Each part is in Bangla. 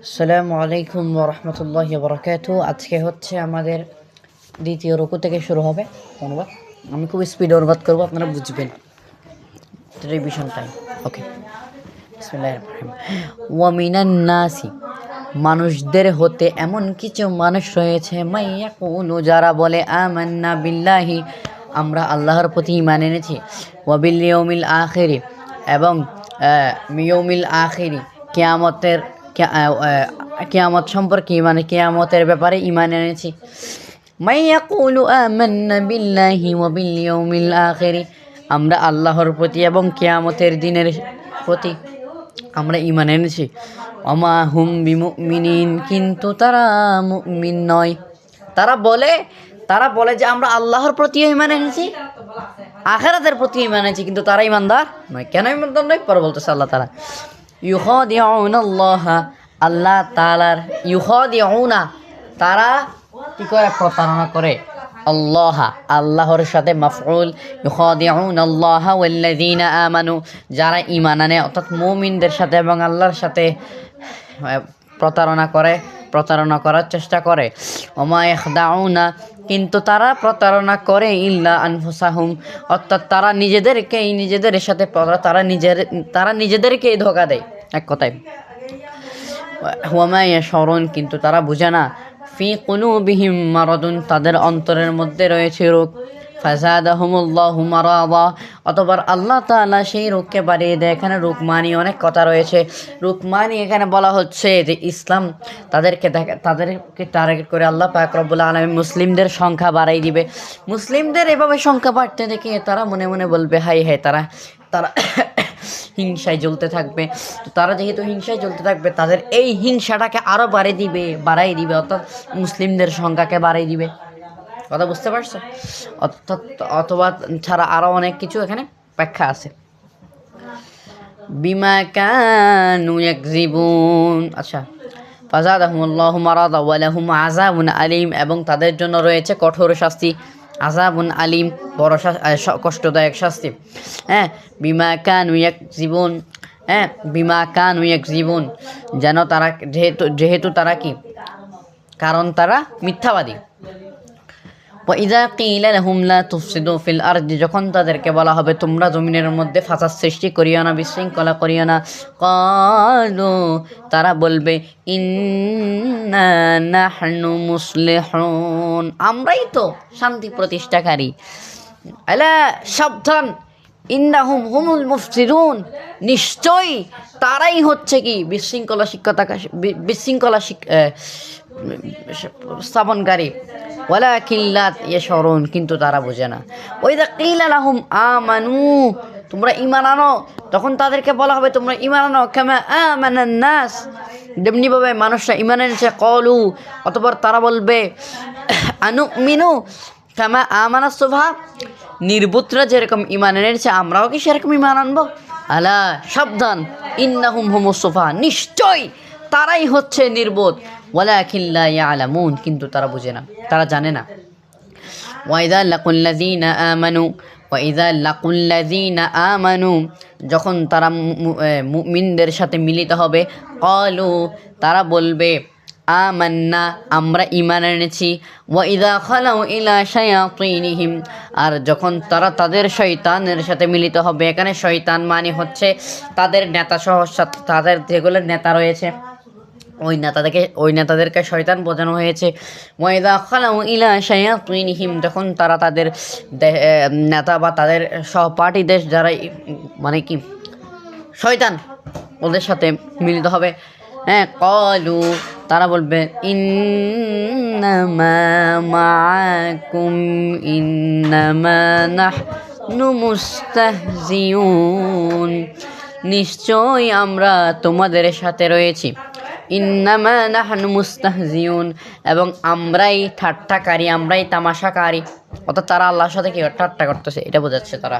আসসালামু আলাইকুম ওয়া রাহমাতুল্লাহি ওয়া বারাকাতুহু। আজকে হচ্ছে আমাদের দ্বিতীয় রুকু থেকে শুরু হবে অনুবাদ। আমি খুব স্পিড অনুবাদ করব, আপনারা বুঝবেন। Revision time. ওকে, বিসমিল্লাহির রহমানির রহিম। ওয়া মিনান নাসি, মানুষদের হতে এমন কিছু মানুষ রয়েছে, মাইয়াকুলু, যারা বলে আমান্না বিল্লাহি, আমরা আল্লাহর প্রতি ঈমান এনেছি, ওয়া বিল ইয়াউমিল আখিরি, এবং ইয়াউমিল আখিরি, কিয়ামতের কিয়ামত সম্পর্কে, মানে কিয়ামতের ব্যাপারে ঈমান এনেছি। মাইয়াকুলু আমান্না বিল্লাহি ওয়া বিল ইয়াউমিল আখিরি, আমরা আল্লাহর প্রতি এবং কিয়ামতের দিনের প্রতি আমরা ঈমান এনেছি। ওমা হুম বিমুমিনিন, কিন্তু তারা মুমিন নয়। তারা বলে যে আমরা আল্লাহর প্রতি ঈমান এনেছি, আখিরাতের প্রতি ঈমান এনেছি, কিন্তু তারা ঈমানদার নয়। কেন ঈমানদার নয়? পরে বলতেছে আল্লাহ তাআলা, ইউখাদিউনাল্লাহ, আল্লাহ তাআলার, ইউখাদিউনা, তারা কি করে? প্রতারণা করে। আল্লাহ, আল্লাহর সাথে মাফউল, ইউখাদিউনাল্লাহ ওয়াল্লাযীনা আমানু, যারা ঈমান আনে, অর্থাৎ মুমিনদের সাথে এবং আল্লাহর সাথে প্রতারণা করার চেষ্টা করে। ওমা ইয়াখদাউনা, কিন্তু তারা প্রতারণা করে ইল্লা আনফুসাহুম, অর্থাৎ তারা নিজেদের সাথে তারা নিজেদেরকেই ধোঁকা দেয়, এক কথায়। ওয়ামা ইয়াশউরুন, কিন্তু তারা বুঝে না। ফি কুলুবিহিম মারাদুন, তাদের অন্তরের মধ্যে রয়েছে রোগ। ফাযাদাহুমুল্লাহু মারাদা, অতঃপর আল্লাহ তাআলা সেই রোগকে বাড়িয়ে দেয়। এখানে রোগ মানি অনেক কথা রয়েছে। রোগ মানি এখানে বলা হচ্ছে যে ইসলাম তাদেরকে টার্গেট করে আল্লাহ পাক রব্বুল আলামিন মুসলিমদের সংখ্যা বাড়াই দিবে। মুসলিমদের এভাবে সংখ্যা বাড়তে দেখে তারা মনে মনে বলবে, হাই হাই, তারা হিংসায় জ্বলতে থাকবে। তো তারা যেহেতু হিংসায় জ্বলতে থাকবে, তাদের এই হিংসাটাকে আরও বাড়াই দিবে, অর্থাৎ মুসলিমদের সংখ্যাকে বাড়াই দিবে। কথা বুঝতে পারছো? অথবা ছাড়া আরও অনেক কিছু এখানে ব্যাখ্যা আছে। বিমা কানু ইয়াকযিবুন, আচ্ছা, ফাযাদাহুমুল্লাহু মারাদা ওয়া লাহুম আযাবুন আলীম, এবং তাদের জন্য রয়েছে কঠোর শাস্তি। আযাবুন আলীম, বড় কষ্টদায়ক শাস্তি। বিমা কানু ইয়াকযিবুন, বিমা কানু ইয়াকযিবুন, যেন তারা, যেহেতু তারা কি, কারণ তারা মিথ্যাবাদী। ওয়াইযা কিলা লাহুম লা তুফসিদু ফিল আরদি, যখন তাদেরকে বলা হবে তোমরা জমিনের মধ্যে ফাসাদ সৃষ্টি করিও না, বিশৃঙ্খলা করিও না, ক্বালু, তারা বলবে, ইন্না নাহনু মুসলিহুন, আমরাই তো শান্তি প্রতিষ্ঠাকারী। আলা, সাবধান, ইন্নাহুম হুমুল মুফসিদুন, নিশ্চয়ই তারাই হচ্ছে কি বিশৃঙ্খলা স্থাপনকারী। ওয়ালাকিন লা ইয়াশউরুন, কিন্তু তারা বোঝে না। ওয়াইযা কিলা লাহুম আমানু, তোমরা ঈমান আনো, তখন তাদেরকে বলা হবে তোমরা ঈমান আনো, কামা আমানান নাস, যেমনিভাবে মানুষরা ঈমান এনেছে। ক্বালু, অতঃপর তারা বলবে, আনুমিনু কামা আমানাস সুফাহা, নির্বুতরা যেরকম ঈমান এনেছে আমরাও কি সেরকম ঈমান আনবো? আলা, সাবধান, ইন্নাহুম হুমুস সুফাহা, নিশ্চয় তারাই হচ্ছে নির্বোধ। ওয়ালাকিন লা ইয়ালামুন, কিন্তু তারা বুঝে না, তারা জানে না। ওয়াইযা লাকুল্লাযীনা আমানু, যখন তারা মুমিনদের সাথে মিলিত হবে, ক্বালু, তারা বলবে, আমান্না, আমরা ঈমান এনেছি। ওয়াইযা খালাউ ইলা শায়াতিনিহিম, আর যখন তারা তাদের শয়তানের সাথে মিলিত হবে, এখানে শয়তান মানে হচ্ছে তাদের নেতা সহ, তাদের যেগুলো নেতা রয়েছে, ওই নেতাদেরকে শয়তান বোঝানো হয়েছে। ওয়াইযা খালাউ ইলা শায়াতিনিহিম, যখন তারা তাদের নেতা বা তাদের সহপাঠীদের, যারা মানে কি শয়তান, ওদের সাথে মিলিত হবে, ক্বালু, তারা বলবে, ইন্নামা মাআকুম ইন্নামা নাহনু মুস্তাহজিউন, নিশ্চয় আমরা তোমাদের সাথে রয়েছি। ইন্নামা নাহনু মুস্তাহজিউন, এবং আমরাই ঠাট্টাকারী, আমরাই তামাশাকারী। অর্থাৎ তারা আল্লাহর সাথে কি ঠাট্টা করতেছে, এটা বোঝাচ্ছে তারা।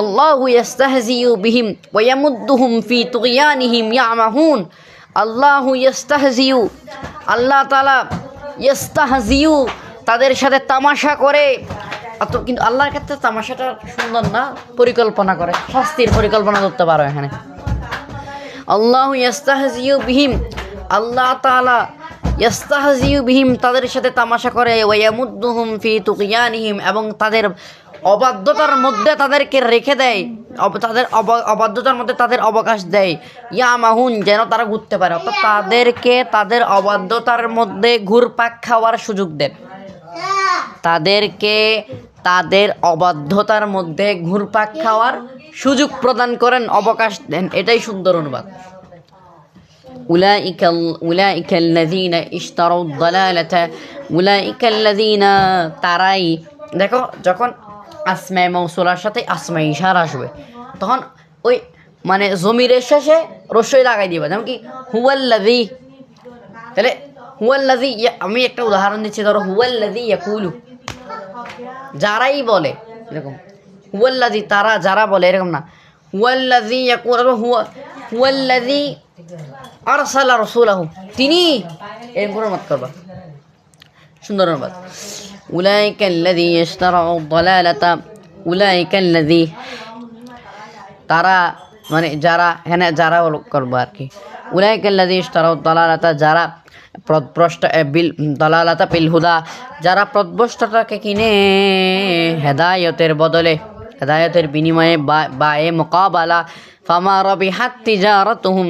আল্লাহু ইস্তাহজিউ বিহিম ওয়া ইয়ামুদ্দুহুম ফি তুগয়ানিহিম ইয়ামাহুন, আল্লাহু ইস্তাহজিউ, আল্লাহ তাআলা ইস্তাহজিউ, তাদের সাথে তামাশা করে। কিন্তু আল্লাহর ক্ষেত্রে তামাশাটা সুন্দর না, পরিকল্পনা করে, শাস্তির পরিকল্পনা করতে পারো এখানে। আল্লাহু ইস্তাহজিউ বিহিম, আল্লাহ তাআলা ইয়াস্তাহজিউ বিহিম তাদের সাথে তামাশা করে, ওয়া ইয়ামুদ্দুহুম ফি তুগয়ানিহিম এবং তাদের অবাধ্যতার মধ্যে তাদেরকে রেখে দেয়, তাদের অবাধ্যতার মধ্যে তাদের অবকাশ দেয়। ইয়ামাহুন যেন তারা ঘুরতে পারে, অর্থাৎ তাদেরকে তাদের অবাধ্যতার মধ্যে ঘুরপাক খাওয়ার সুযোগ দেন, তাদেরকে তাদের অবাধ্যতার মধ্যে ঘুরপাক খাওয়ার সুযোগ প্রদান করেন, অবকাশ দেন। এটাই সুন্দর অনুবাদ। উলাইকাল্লাযীনা ইশতারাউদ দালালাতা উলাইকাল্লাযীনা তারাই, দেখো যখন আসমায়ে মাউসুলার সাথে আসমায়ে ইশারা আসবে তখন ওই মানে জমিরের শেষে রস্যই লাগাই দিবা, যেমন কি হুয়াল্লাযী, তাহলে হুয়াল্লাযী, আমি একটা উদাহরণ দিচ্ছি, ধরো হুয়াল্লাযী ইয়াকুলু, যারাই বলে, এরকম হুয়াল্লাযী তারা যারা বলে, এরকম না হুয়াল্লাযী ইয়াকুলু হুয়াল্লাযী আরসালা রাসূলাহু, তিনি, এরকম মত করবা, সুন্দর অনুবাদ। উলাইকাল্লাযী ইশতারাউ দালালাতা উলাইকাল্লাযী, তারা মানে যারা, এখানে যারা করবা আর কি। উলাইকাল্লাযী ইশতারাউ দালালাতা, যারা দালালাতা বিল হুদা, যারা পথভ্রষ্টতাকে কিনে হেদায়েতের বদলে, হেদায়েতের বিনিময়ে বায়ে মুকাবালা, ফামা রাবিহাত তিজারাতুহুম,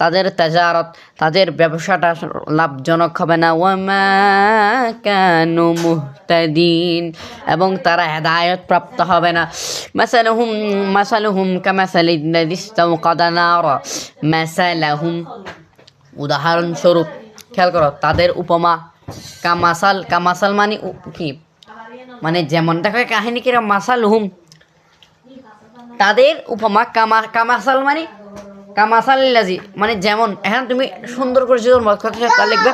তাদের তেজারত, তাদের ব্যবসাটা লাভজনক হবে না। ওয়ামা কানু মুহতাদিন, এবং তারা হেদায়েত প্রাপ্ত হবে না। মাসালুহুম কামাসালিল্লাযী ইসতাওকাদা নারা, মাসালুহুম উদাহরণস্বরূপ, খেয়াল করো তাদের উপমা, কামাসাল মানে কি, মানে যেমন দেখো কাহিনী কিরম, মাসালুহুম তাদের উপমা, কামাসাল মানে কামাসালিল্লাযী মানে যেমন, এখন তুমি সুন্দর করে যদি মত করতে চাও তাহলে লিখবে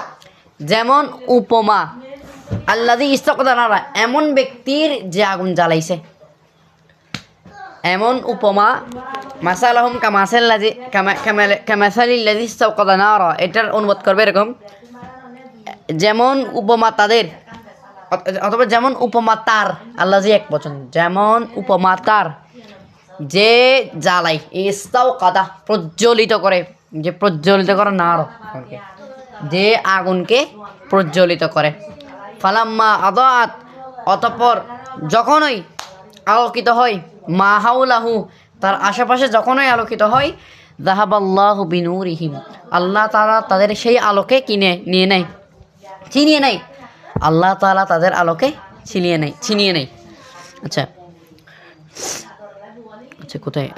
যেমন উপমা আল্লাযী ইসতাওকাদা নারা, এমন ব্যক্তির যে আগুন জ্বালাইছে, এমন উপমা। মাসালাহুম কামাসালিল্লাযী ইসতাওকাদা নারা, এটার অনুবাদ করবে এরকম, যেমন উপমা তাদের, অথবা যেমন উপমা তার, আল্লাযী এক বচন, যেমন উপমা তার যে জ্বালাই, ইসতাওকাদা প্রজ্বলিত করে, যে প্রজ্বলিত করে নারা, যে আগুনকে প্রজ্বলিত করে। ফালাম্মা আদাআত, অতঃপর যখনই আলোকিত হয়, মা হাওলাহু তার আশেপাশে যখনই আলোকিত হয়, যাহাবাল্লাহু বিনূরিহিম আল্লাহ তাআলা তাদের সেই আলোকে ছিনিয়ে নেয়, আল্লাহ তাআলা তাদের আলোকে ছিনিয়ে নেয়। আচ্ছা কোথায়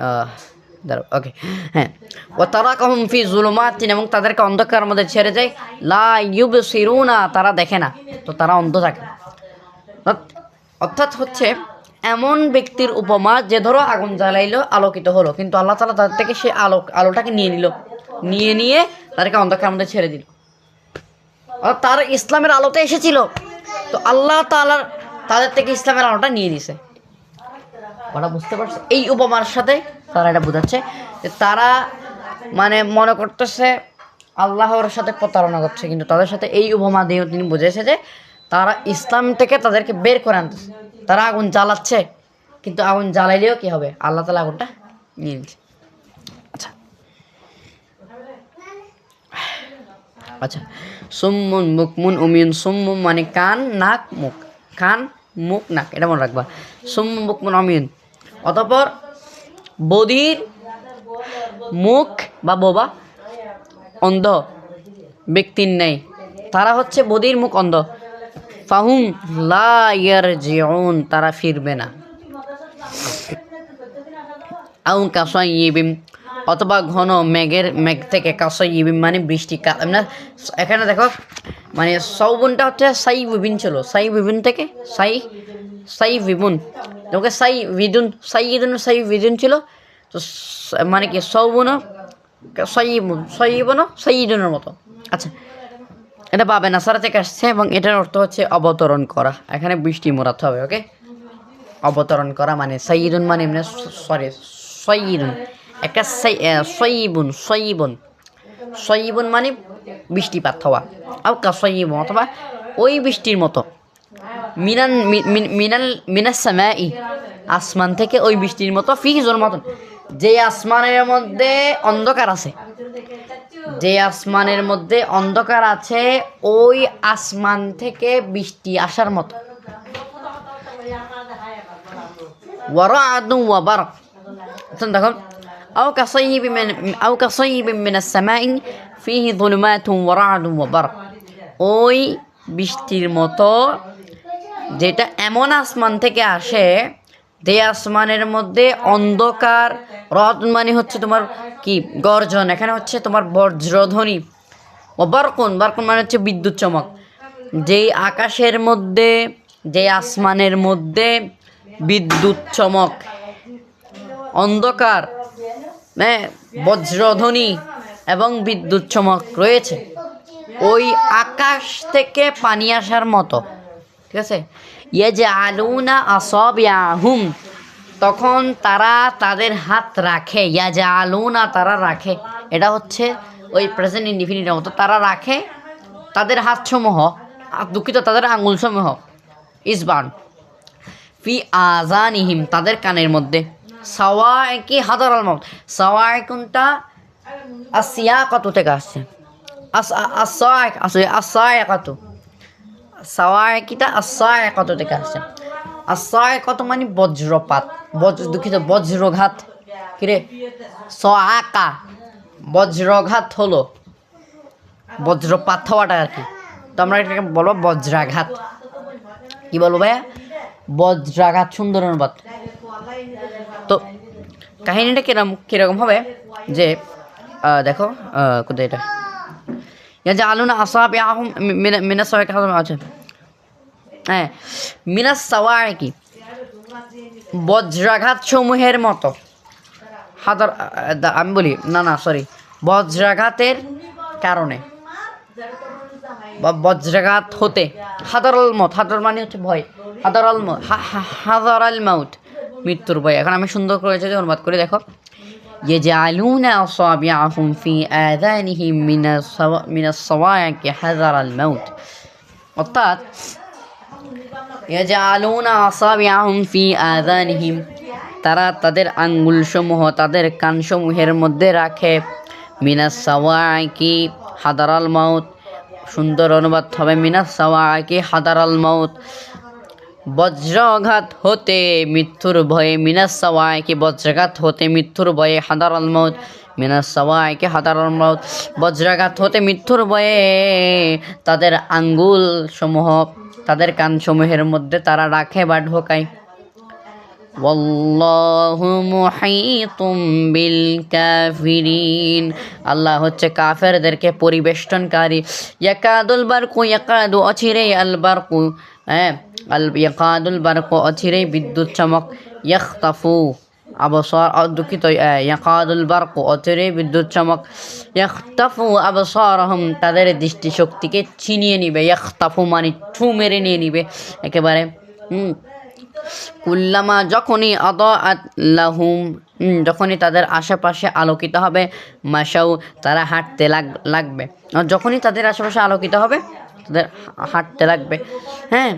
দাঁড়াও, ওকে, হ্যাঁ। ওয়া তারাকাহুম ফি যুলুমাতিন, এবং তাদেরকে অন্ধকারের মধ্যে ছেড়ে যায়, লা ইউবসিরুনা তারা দেখে না, তো তারা অন্ধ থাকে। অর্থাৎ হচ্ছে এমন ব্যক্তির উপমা যে ধরো আগুন জ্বালাইলো, আলোকিত হলো, কিন্তু আল্লাহ তাআলা তাদের থেকে সেই আলোটাকে নিয়ে তাদেরকে অন্ধকারের মধ্যে ছেড়ে দিল। আর তার ইসলামের আলোতে এসেছিল, তো আল্লাহ তাআলা তাদের থেকে ইসলামের আলোটা নিয়ে দিছে। ওরা বুঝতে পারছে, এই উপমার সাথে তারা এটা বোঝাচ্ছে যে তারা মানে মনে করতেছে আল্লাহর সাথে প্রতারণা করছে, কিন্তু তাদের সাথে এই উপমা দিয়ে তিনি বুঝেছে যে তারা ইসলাম থেকে তাদেরকে বের করে আনতেছে। তারা আগুন জ্বালাচ্ছে, কিন্তু আগুন জ্বালাইলেও কি হবে, আল্লাহ তাআলা আগুনটা নিয়ে নিচ্ছে। আচ্ছা সুম্মুন বুকমুন উমিয়ুন, সুম্মুন মানে কান, নাক, মুখ, কান, মুখ, নাক, এটা মনে রাখবা। সুম্মুন বুকমুন উমিয়ুন, অতঃপর বধির মুখ বা বোবা অন্ধ ব্যক্তির নেই, তারা হচ্ছে বধির মুখ অন্ধ। ফাহুম লা ইয়ারজিউন, তারা ফিরবে না। আউ কাসাইয়িবিন, অথবা ঘন মেঘ থেকে, কাসাইয়িবিন মানে বৃষ্টি। এখানে দেখো মানে সৌবনটা হচ্ছে সাইবিবিন ছিল, সাইবিবিন থেকে সাইবিবুন, তোমাকে সাইবিদুন ছিল, তো মানে কি সৌবন সাইয়িদুনের মতো। আচ্ছা, এটা পাবে নাসারা থেকে আসছে, এবং এটার অর্থ হচ্ছে অবতরণ করা, এখানে বৃষ্টি মোড়াতে হবে। ওকে, অবতরণ করা মানে সাইয়িদুন মানে এমনি, সরি সাইয়িদুন একটা সয়িবুন মানে বৃষ্টিপাত হওয়া, আও কাসাইয়িবুন অথবা ওই বৃষ্টির মতো, মিনাস সামাই আসমান থেকে ওই বৃষ্টির মতো, ফিহি যুলমাতুন যে আসমানের মধ্যে অন্ধকার আছে, যে আসমানের মধ্যে অন্ধকার আছে ওই আসমান থেকে বৃষ্টি আসার মতো। ওয়ারাদু ওয়া বারক, দেখো আও কাসাইয়িবিন মিনাস সামাই ফিহি যুলুমাতুন ওয়া রা'দুন ওয়া বারক, ওই বৃষ্টির মতো যেটা এমন আসমান থেকে আসে যে আসমানের মধ্যে অন্ধকার, রদ মানে হচ্ছে তোমার কি গর্জন, এখানে হচ্ছে তোমার বজ্রধ্বনি, ও বারকুন, বারকুন মানে হচ্ছে বিদ্যুৎ চমক। যেই আকাশের মধ্যে, যে আসমানের মধ্যে বিদ্যুৎ চমক, অন্ধকার, হ্যাঁ, বজ্রধ্বনি এবং বিদ্যুৎ চমক রয়েছে, ওই আকাশ থেকে পানি আসার মতো, ঠিক আছে। ইয়াজআলুনা আসাবিআহুম, তখন তারা তাদের হাত রাখে, ইয়াজআলুনা তারা রাখে, এটা হচ্ছে ওই প্রেজেন্ট ইনডিফিনিটের মতো, তারা রাখে তাদের হাতসমূহ, দুঃখিত তাদের আঙুলসমূহ, ইসবান, ফি আযানিহিম তাদের কানের মধ্যে, সাওয়াইকি হাদারাল মাউত, সাওয়াইকুনটা আসিয়াকাতু থেকে আসছে, আসাইক আসলে আসাইকাতু, সাওয়াইকিটা আসাইকাতু থেকে আসছে। আসাইকাতু মানে বজ্রপাত, দুঃখিত বজ্রঘাত, কিরে সাআকা বজ্রঘাত হলো বজ্রপাত হওয়াটা আর কি, তো আমরা এটাকে বলবো বজ্রাঘাত। কি বলবো ভাইয়া? বজ্রাঘাত, সুন্দর অনুবাদ। তো কাহিনীটা কিরকম হবে যে দেখো কোথায় এটা, ইয়াজআলুনা আসাবিআহুম মিনাস সাওয়াইকি, আছে হ্যাঁ, মিনাস সাওয়াইকি বজ্রাঘাত সমূহের মতো, হাদার আমি বলি না সরি, বজ্রাঘাতের কারণে বা বজ্রাঘাত হতে, হাদারাল মউত, হাদার মানে হচ্ছে ভয়, হাদারাল মউত, হাদারাল মাউত মৃত্যুর ভয়। এখন আমি সুন্দর করে যদি অনুবাদ করে দেখো, ইয়াজআলুনা আসাবিআহুম ফি আযানিহিম মিনাস সাওয়াইকি হাদারাল মাউত, অর্থাৎ ইয়াজআলুনা আসাবিআহুম ফি আযানিহিম, তারা তাদের আঙ্গুলসমূহ তাদের কানসমূহের মধ্যে রাখে, মিনাস সাওয়াইকি হাদারাল মাউত, সুন্দর অনুবাদ হবে মিনাস সাওয়াইকি হাদারাল মাউত, বজ্রাঘাত হতে মৃত্যুর ভয়ে, মিনাস সাওয়াইকি বজ্রাঘাত হতে মৃত্যুর ভয়ে, হাদারাল মাউত মিনাস সাওয়াইকি হাদারাল মাউত, বজ্রাঘাত হতে মৃত্যুর ভয়ে তাদের আঙ্গুল সমূহ তাদের কানসমূহের মধ্যে তারা রাখে বা ঢোকায়। ওয়াল্লাহু মুহীতুম বিল কাফিরিন, আল্লাহ হচ্ছে কাফেরদেরকে পরিবেষ্টনকারী। ইয়াকাদুল বারকু, ইয়াকাদু অচিরেই, আল বারকু হ্যাঁ, ইয়াকাদুল বারকু অচিরেই বিদ্যুৎ চমক, ইয়াখতাফু আবসার, দুঃখিত ইয়াকাদুল বারকু অচিরেই বিদ্যুৎ চমক, ইয়াখতাফু আবসারহুম তাদের দৃষ্টিশক্তিকে ছিনিয়ে নিবে, ইয়াখতাফু মানে ঠু মেরে নিয়ে নিবে একেবারে। কুল্লামা যখনই আদাআত লাহুম, যখনই তাদের আশেপাশে আলোকিত হবে, মাশাউ তারা হাঁটতে লাগবে, আর যখনই তাদের আশেপাশে আলোকিত হবে তাদের হাঁটতে লাগবে। হ্যাঁ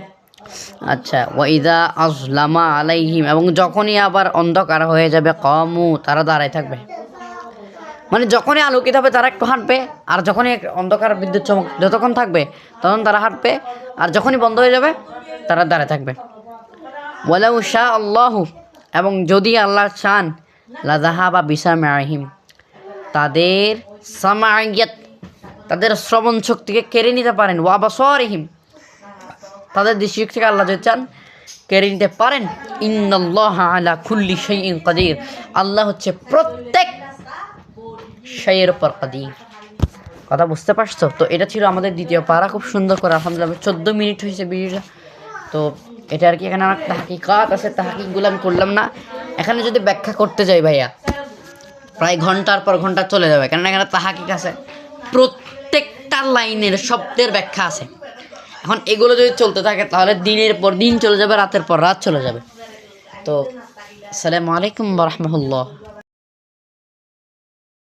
আচ্ছা, ওয়াইদা আজলামা আলাইহিম, এবং যখনই আবার অন্ধকার হয়ে যাবে, কামু তারা দাঁড়ায় থাকবে, মানে যখনই আলোকিত হবে তারা একটু হাঁটবে, আর যখনই অন্ধকার বিদ্যুৎ চমক যতক্ষণ থাকবে তখন তারা হাঁটবে, আর যখনই বন্ধ হয়ে যাবে তারা দাঁড়ায় থাকবে। ওয়ালাউ শা আল্লাহু, এবং যদি আল্লাহ চান, লাযাহাবা বিসামাইহিম তাদের সামাইয়াত তাদের শ্রবণ শক্তিকে কেড়ে নিতে পারেন, ওয়া আবসারিহিম তাদের দৃষ্টিশক্তিকে আল্লাহ যদি চান কেড়ে নিতে পারেন। ইন্নাল্লাহা আলা কুল্লি শাইইন কাদির, আল্লাহ হচ্ছে প্রত্যেক শাইয়ের উপর কাদির। কথা বুঝতে পারছো? তো এটা ছিল আমাদের দ্বিতীয় পারা, খুব সুন্দর করে আলহামদুলিল্লাহ 14 মিনিট হয়েছে ভিডিওটা। তো এটা আর কি, এখানে আমার তাহকিকাত আছে, তাহকিকগুলো আমি করলাম না। এখানে যদি ব্যাখ্যা করতে যাই ভাইয়া প্রায় ঘন্টার পর ঘন্টা চলে যাবে, কারণ এখানে তাহকিক আছে, প্রত্যেকটা লাইনের শব্দের ব্যাখ্যা আছে। এখন এগুলো যদি চলতে থাকে তাহলে দিনের পর দিন চলে যাবে, রাতের পর রাত চলে যাবে। তো আসসালামু আলাইকুম ওয়া রাহমাতুল্লাহ।